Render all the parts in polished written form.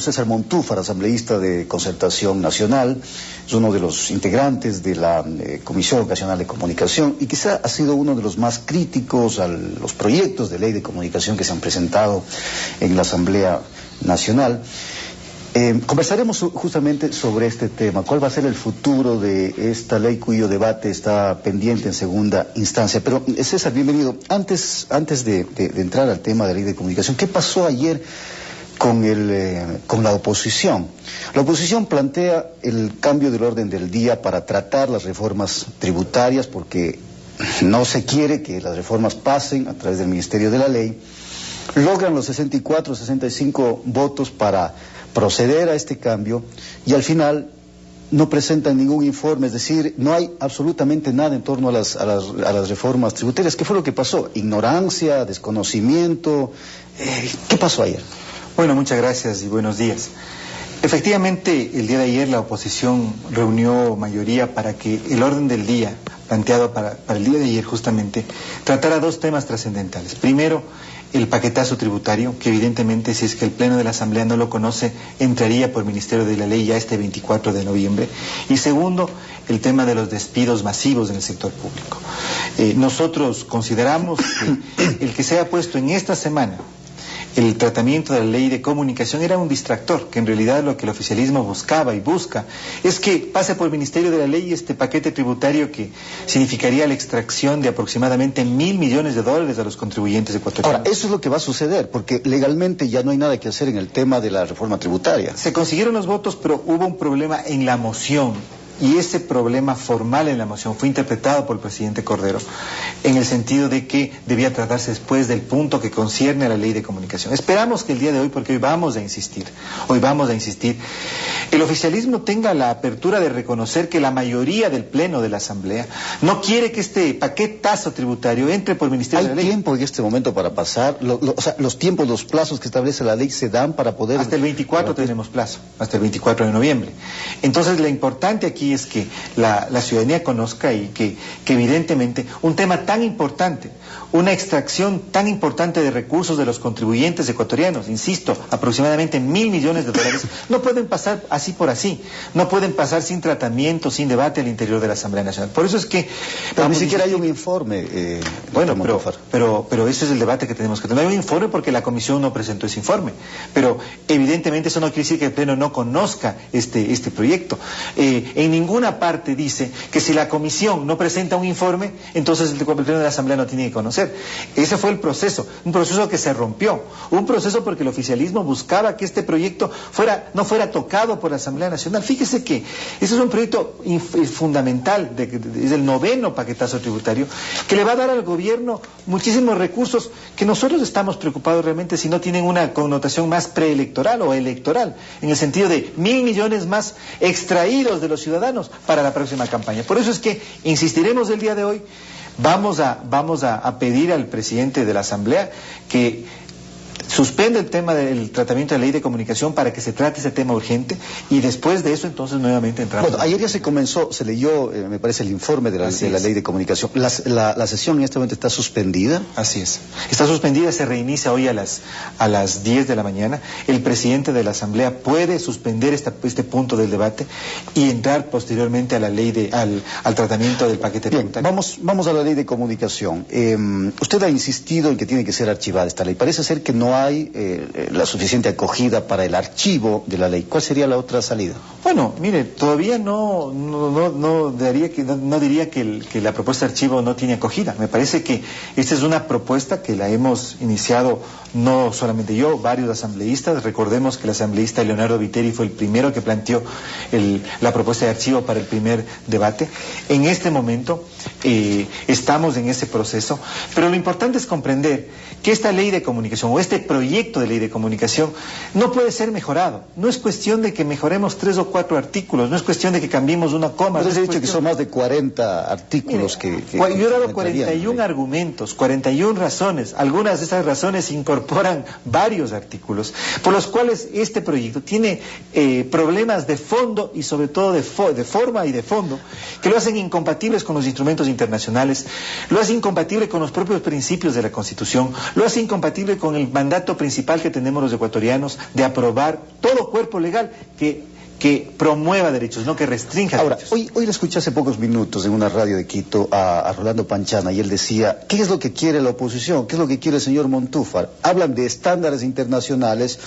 César Montúfar, asambleísta de Concertación Nacional, es uno de los integrantes de la Comisión Ocasional de Comunicación y quizá ha sido uno de los más críticos a los proyectos de ley de comunicación que se han presentado en la Asamblea Nacional. Conversaremos justamente sobre este tema. ¿Cuál va a ser el futuro de esta ley cuyo debate está pendiente en segunda instancia? Pero César, bienvenido. Antes de entrar al tema de la ley de comunicación, ¿qué pasó ayer con la oposición? La oposición plantea el cambio del orden del día para tratar las reformas tributarias porque no se quiere que las reformas pasen a través del Ministerio de la Ley. Logran los 64, 65 votos para proceder a este cambio y al final no presentan ningún informe, es decir, no hay absolutamente nada en torno a las reformas tributarias. ¿Qué fue lo que pasó? ¿Ignorancia, desconocimiento? ¿Qué pasó ayer? Bueno, muchas gracias y buenos días. Efectivamente, el día de ayer la oposición reunió mayoría para que el orden del día planteado para el día de ayer justamente tratara dos temas trascendentales. Primero, el paquetazo tributario, que evidentemente si es que el Pleno de la Asamblea no lo conoce, entraría por Ministerio de la Ley ya este 24 de noviembre. Y segundo, el tema de los despidos masivos en el sector público. Nosotros consideramos que el que se ha puesto en esta semana el tratamiento de la ley de comunicación era un distractor, que en realidad lo que el oficialismo buscaba y busca es que pase por el Ministerio de la Ley este paquete tributario que significaría la extracción de aproximadamente $1.000 millones a los contribuyentes ecuatorianos. Ahora, eso es lo que va a suceder, porque legalmente ya no hay nada que hacer en el tema de la reforma tributaria. Se consiguieron los votos, pero hubo un problema en la moción. Y ese problema formal en la moción fue interpretado por el presidente Cordero en el sentido de que debía tratarse después del punto que concierne a la ley de comunicación. Esperamos que el día de hoy, porque hoy vamos a insistir, el oficialismo tenga la apertura de reconocer que la mayoría del Pleno de la Asamblea no quiere que este paquetazo tributario entre por el Ministerio de la Ley. ¿Hay tiempo en este momento para pasar? O sea, los tiempos, los plazos que establece la ley se dan para poder... Hasta el 24 tenemos plazo, hasta el 24 de noviembre. Entonces, lo importante aquí es que la ciudadanía conozca y que evidentemente un tema tan importante, una extracción tan importante de recursos de los contribuyentes ecuatorianos, insisto, aproximadamente $1.000 millones, no pueden pasar así por así, no pueden pasar sin tratamiento, sin debate al interior de la Asamblea Nacional. Por eso es que... Pero ni siquiera hay un informe. Bueno, pero ese es el debate que tenemos que tener. No hay un informe porque la Comisión no presentó ese informe, pero evidentemente eso no quiere decir que el Pleno no conozca este proyecto. En ninguna parte dice que si la Comisión no presenta un informe, entonces el Pleno de la Asamblea no tiene que conocer. Ese fue el proceso, un proceso que se rompió, un proceso porque el oficialismo buscaba que este proyecto no fuera tocado por la Asamblea Nacional. Fíjese que ese es un proyecto fundamental, es el 9º paquetazo tributario, que le va a dar al gobierno muchísimos recursos que nosotros estamos preocupados realmente si no tienen una connotación más preelectoral o electoral, en el sentido de $1.000 millones más extraídos de los ciudadanos para la próxima campaña. Por eso es que insistiremos el día de hoy, vamos a pedir al presidente de la Asamblea que suspende el tema del tratamiento de la ley de comunicación para que se trate ese tema urgente y después de eso entonces nuevamente entramos. Bueno, ayer ya se leyó, me parece, el informe de la ley de comunicación. La sesión en este momento está suspendida. Así es. Está suspendida, se reinicia hoy a las 10 de la mañana. El presidente de la Asamblea puede suspender este punto del debate y entrar posteriormente a la ley al tratamiento del paquete tributario. Vamos a la ley de comunicación. Usted ha insistido en que tiene que ser archivada esta ley. Parece ser que no hay la suficiente acogida para el archivo de la ley. ¿Cuál sería la otra salida? Bueno, mire, todavía no diría que la propuesta de archivo no tiene acogida. Me parece que esta es una propuesta que la hemos iniciado no solamente yo, varios asambleístas. Recordemos que el asambleísta Leonardo Viteri fue el primero que planteó la propuesta de archivo para el primer debate. En este momento estamos en ese proceso, pero lo importante es comprender que esta ley de comunicación o este proyecto de ley de comunicación no puede ser mejorado. No es cuestión de que mejoremos 3 o 4 artículos, no es cuestión de que cambiemos una coma. Entonces he dicho que son más de 40 artículos. Mire, yo he dado 41 argumentos, 41 razones. Algunas de esas razones incorporan incorporan varios artículos por los cuales este proyecto tiene problemas de fondo y sobre todo de forma y de fondo que lo hacen incompatibles con los instrumentos internacionales, lo hace incompatible con los propios principios de la Constitución, lo hace incompatible con el mandato principal que tenemos los ecuatorianos de aprobar todo cuerpo legal que promueva derechos, no que restrinja derechos. Ahora, hoy le escuché hace pocos minutos en una radio de Quito a Rolando Panchana y él decía, ¿qué es lo que quiere la oposición? ¿Qué es lo que quiere el señor Montúfar? Hablan de estándares internacionales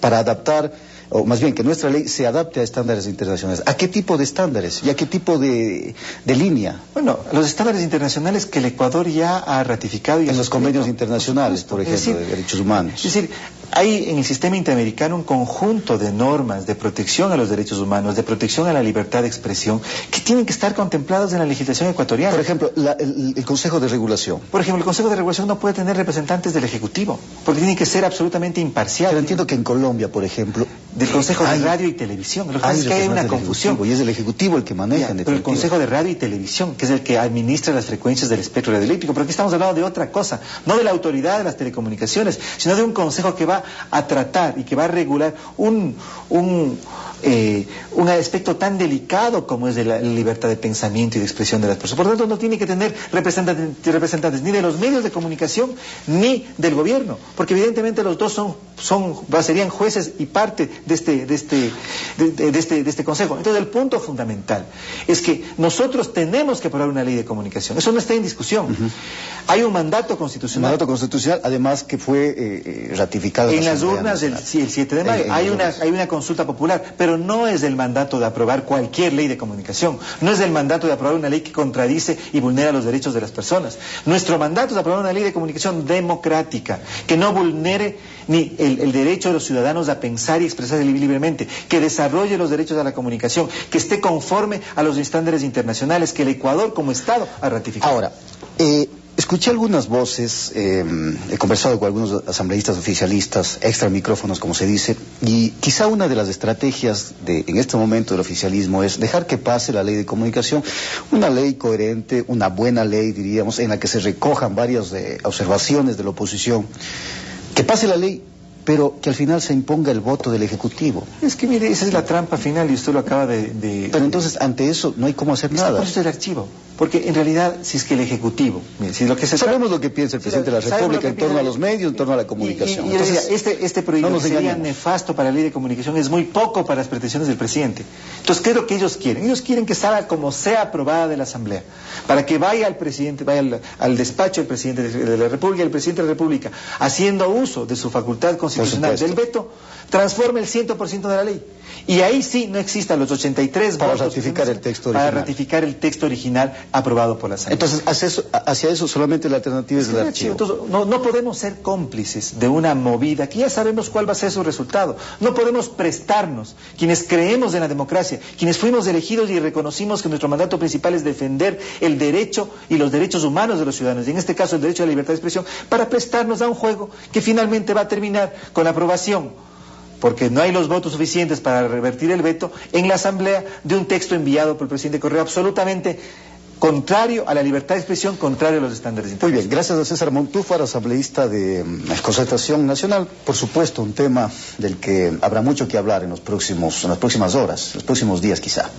para adaptar, o más bien que nuestra ley se adapte a estándares internacionales. ¿A qué tipo de estándares y a qué tipo de línea? Bueno, los estándares internacionales que el Ecuador ya ha ratificado. En los convenios internacionales, por ejemplo, de derechos humanos. Es decir, hay en el sistema interamericano un conjunto de normas de protección a los derechos humanos, de protección a la libertad de expresión, que tienen que estar contemplados en la legislación ecuatoriana. Por ejemplo, el Consejo de Regulación. Por ejemplo, el Consejo de Regulación no puede tener representantes del Ejecutivo, porque tiene que ser absolutamente imparcial. Pero entiendo que en Colombia, por ejemplo... Del Consejo de Radio y Televisión. Lo que pasa es que hay una confusión. Y es el Ejecutivo el que maneja. Pero el Consejo de Radio y Televisión, que es el que administra las frecuencias del espectro radioeléctrico. Pero aquí estamos hablando de otra cosa, no de la autoridad de las telecomunicaciones, sino de un consejo que va a tratar y que va a regular un aspecto tan delicado como es de la libertad de pensamiento y de expresión de las personas. Por lo tanto, no tiene que tener representantes ni de los medios de comunicación ni del gobierno, porque evidentemente los dos serían jueces y parte de este consejo. Entonces, el punto fundamental es que nosotros tenemos que aprobar una ley de comunicación. Eso no está en discusión. Hay un mandato constitucional. Un mandato constitucional, además que fue ratificado en las urnas el 7 de mayo. Hay una consulta popular, pero no es el mandato de aprobar cualquier ley de comunicación. No es el mandato de aprobar una ley que contradice y vulnera los derechos de las personas. Nuestro mandato es aprobar una ley de comunicación democrática, que no vulnere ni el derecho de los ciudadanos a pensar y expresarse libremente, que desarrolle los derechos de la comunicación, que esté conforme a los estándares internacionales que el Ecuador como Estado ha ratificado. Ahora, escuché algunas voces, he conversado con algunos asambleístas oficialistas, extra micrófonos como se dice, y quizá una de las estrategias en este momento del oficialismo es dejar que pase la ley de comunicación, una ley coherente, una buena ley diríamos, en la que se recojan varias observaciones de la oposición, que pase la ley, pero que al final se imponga el voto del Ejecutivo. Es que mire, esa es la trampa final y usted lo acaba de... Pero entonces, ante eso, no hay cómo hacer nada. Por eso es el archivo. Porque en realidad, si es que el Ejecutivo... Mire, si lo que sabemos lo que piensa el presidente de la República en torno a los medios, en torno a la comunicación. Y entonces, este proyecto que sería nefasto para la ley de comunicación es muy poco para las pretensiones del presidente. Entonces, ¿qué es lo que ellos quieren? Ellos quieren que salga como sea aprobada de la Asamblea, para que vaya al presidente, vaya al despacho del presidente de la República y el presidente de la República, haciendo uso de su facultad constitucional del veto, transforme el 100% de la ley. Y ahí sí no existan los 83 para votos ratificar el texto original. Para ratificar el texto original aprobado por la Asamblea. Entonces, hacia eso solamente la alternativa es el archivo. Entonces, no podemos ser cómplices de una movida que ya sabemos cuál va a ser su resultado. No podemos prestarnos, quienes creemos en la democracia, quienes fuimos elegidos y reconocimos que nuestro mandato principal es defender el derecho y los derechos humanos de los ciudadanos, y en este caso el derecho a la libertad de expresión, para prestarnos a un juego que finalmente va a terminar con la aprobación, porque no hay los votos suficientes para revertir el veto en la Asamblea de un texto enviado por el presidente Correa absolutamente contrario a la libertad de expresión, contrario a los estándares internacionales. Muy bien, gracias a César Montúfar, asambleísta de Concertación Nacional. Por supuesto, un tema del que habrá mucho que hablar en las próximas horas, los próximos días quizá.